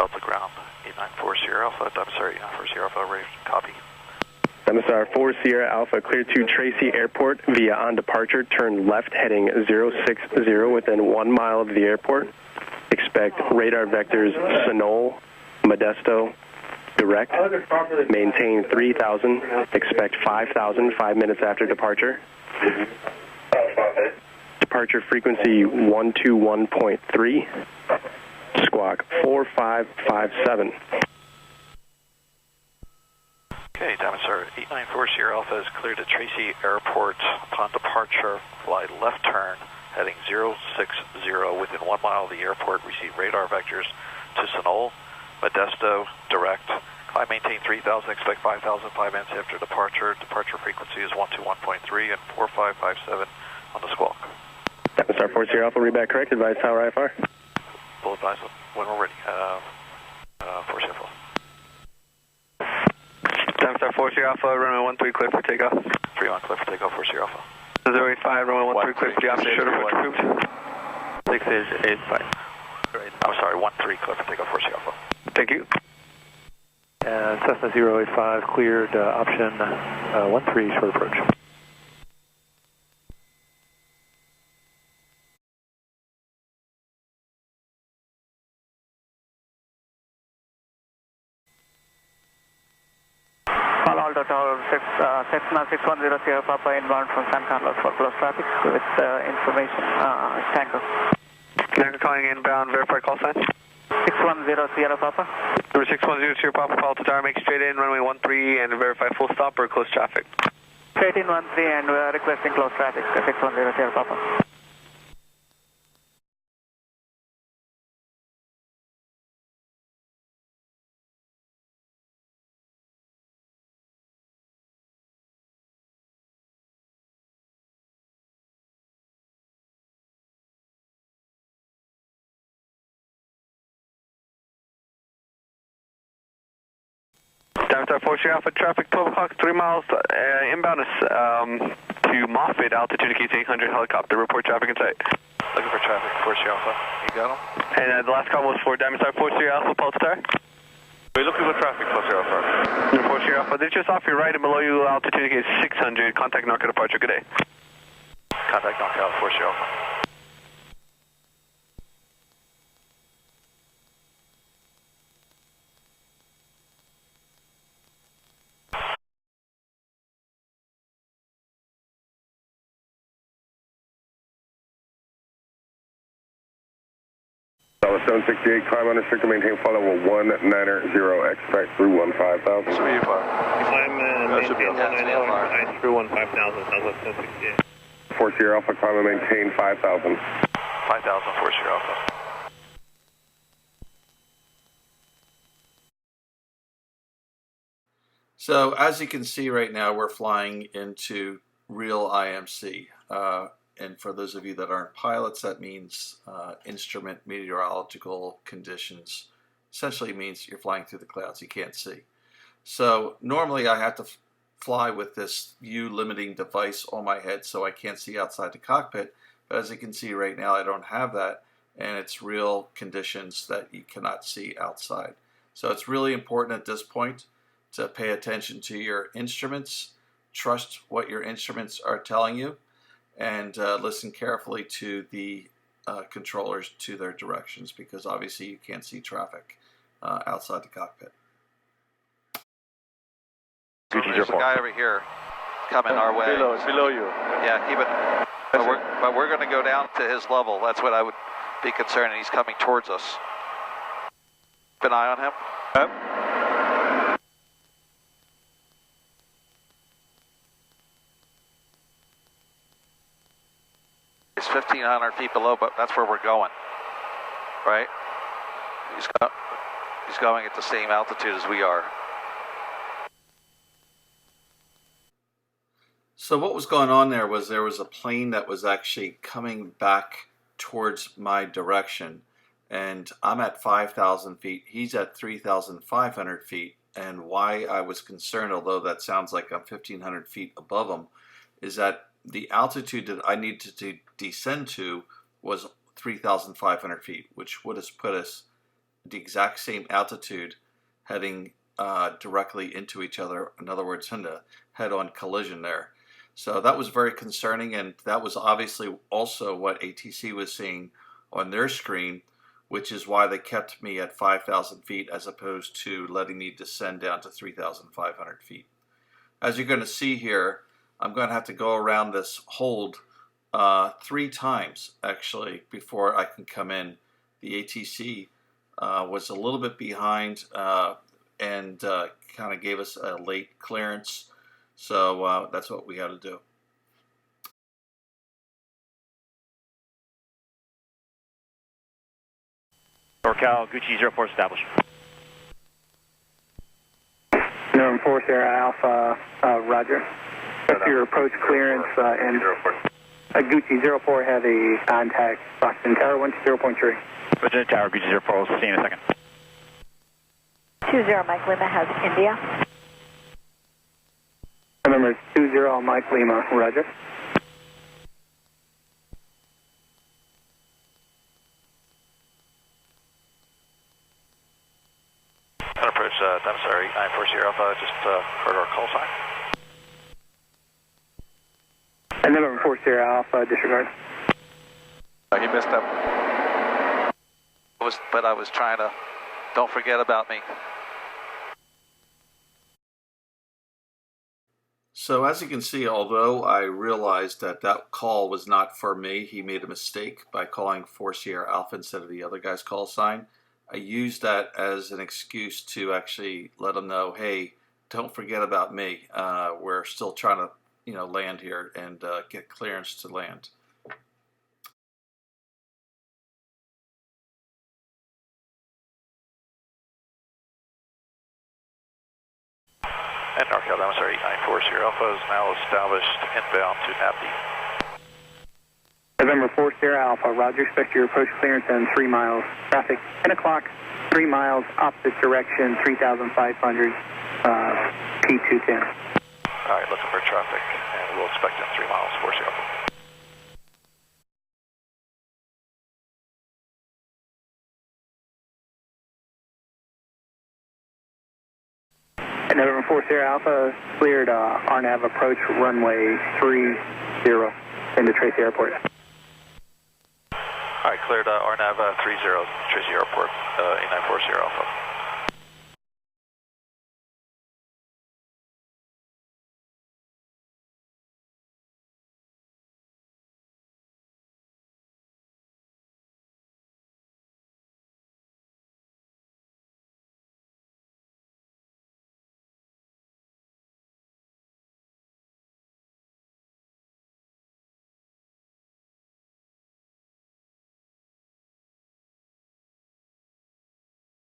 Delta ground, 894 Sierra Alpha, sorry, 894 Sierra Alpha, ready, copy. MSR 4 Sierra Alpha, clear to Tracy Airport via on departure, turn left heading 060 within 1 mile of the airport. Expect radar vectors Sonol, Modesto, direct, maintain 3,000, expect 5,000 5 minutes after departure. Departure frequency 121.3, squawk 4557. Okay, Diamond Star 894 Sierra Alpha is cleared at Tracy Airport. Upon departure, fly left turn, heading 060 within 1 mile of the airport. Receive radar vectors to Sonol, Modesto, direct. Climb maintain 3,000, expect 5,000 5 minutes after departure. Departure frequency is 121.3 and 4557 on the squawk. Diamond Star 4 Sierra Alpha, read back correct, advise tower IFR. We'll advise when we're ready. 4 Sierra Alpha. Diamond Star 4 Sierra Alpha, runway 13 clear for takeoff. 31 clear for takeoff, 4 Sierra Alpha. 085, runway 13 clear for the option, shoulder approach approved. 685. I'm sorry, 13 clear for takeoff, 4 Sierra Alpha. Thank you. Cessna 085 cleared, option 13 short approach. Palo Alto Tower, Cessna 610 Sierra Papa inbound from San Carlos for close traffic with information Tango. Tango calling inbound, verify call sign. 610 Sierra Papa. Number 610 Sierra Papa, Palo Alto Tower, make straight in, runway 13 and verify full stop or close traffic. Straight in 13 and we are requesting close traffic, 610 Sierra Papa. Diamond Star 4 Sierra Alpha, traffic 12 o'clock, 3 miles inbound to Moffett, altitude keys 800, helicopter, report traffic in sight. Looking for traffic, 4 Sierra Alpha. You got them? And the last call was for Diamond Star 4 Sierra Alpha, Pulse Star. We're looking for traffic, 4 Sierra Alpha. Number 4 Sierra Alpha, they're just off your right and below you, altitude is 600, contact NORCA departure, good day. Contact knockout, 4 Sierra Alpha. Tower 768, climb unrestricted, maintain flight level 190, expect through 15,000. Should be your fire. Climb Should be maintain okay. 190, through 15,000, Southwest 768. 4 Sierra Alpha, climb and maintain 5,000. 5,000, 4 Sierra Alpha. So as you can see right now, we're flying into real IMC. And for those of you that aren't pilots, that means instrument meteorological conditions. Essentially means you're flying through the clouds, you can't see. So normally I have to fly with this view limiting device on my head so I can't see outside the cockpit. But as you can see right now, I don't have that, and it's real conditions that you cannot see outside. So it's really important at this point to pay attention to your instruments, trust what your instruments are telling you, and listen carefully to the controllers to their directions, because obviously you can't see traffic outside the cockpit. So there's a guy over here coming our way. Below you. Yeah, keep it. But we're going to go down to his level. That's what I would be concerned. He's coming towards us. Keep an eye on him. Yep. He's 1,500 feet below, but that's where we're going, right? He's going at the same altitude as we are. So what was going on there was a plane that was actually coming back towards my direction, and I'm at 5,000 feet. He's at 3,500 feet. And why I was concerned, although that sounds like I'm 1,500 feet above him, is that the altitude that I needed to descend to was 3,500 feet, which would have put us the exact same altitude heading directly into each other. In other words, in a head-on collision there. So that was very concerning, and that was obviously also what ATC was seeing on their screen, which is why they kept me at 5,000 feet as opposed to letting me descend down to 3,500 feet. As you're going to see here, I'm going to have to go around this hold 3 times actually before I can come in. The ATC was a little bit behind and kind of gave us a late clearance, so that's what we had to do. NorCal, Gucci 04 established. Number 4 Sierra Alpha, Roger. Your approach clearance and Gucci 04 had a contact Boston Tower 120.3. Virginia Tower, Gucci 04, we'll see you in a second. 20 Mike Lima has India. Number 20 Mike Lima, Roger. Approach Dinosaur 894 Sierra Alpha, just heard our call sign. And number 4 Sierra Alpha, disregard. He missed that. But I was trying to, don't forget about me. So as you can see, although I realized that that call was not for me, he made a mistake by calling 4 Sierra Alpha instead of the other guy's call sign. I used that as an excuse to actually let him know, hey, don't forget about me. We're still trying to, land here and get clearance to land. And NorCal Dinosaur 894 Sierra Alpha is now established inbound to NAVD. November 4 Sierra Alpha, Roger, expect your approach clearance in 3 miles. Traffic 10 o'clock, 3 miles, opposite direction, 3,500, P210. All right, looking for traffic, and we'll expect in 3 miles, 4 Sierra Alpha. And November 4 Sierra Alpha, cleared RNAV approach runway 30 into Tracy Airport. All right, cleared RNAV 30, Tracy Airport.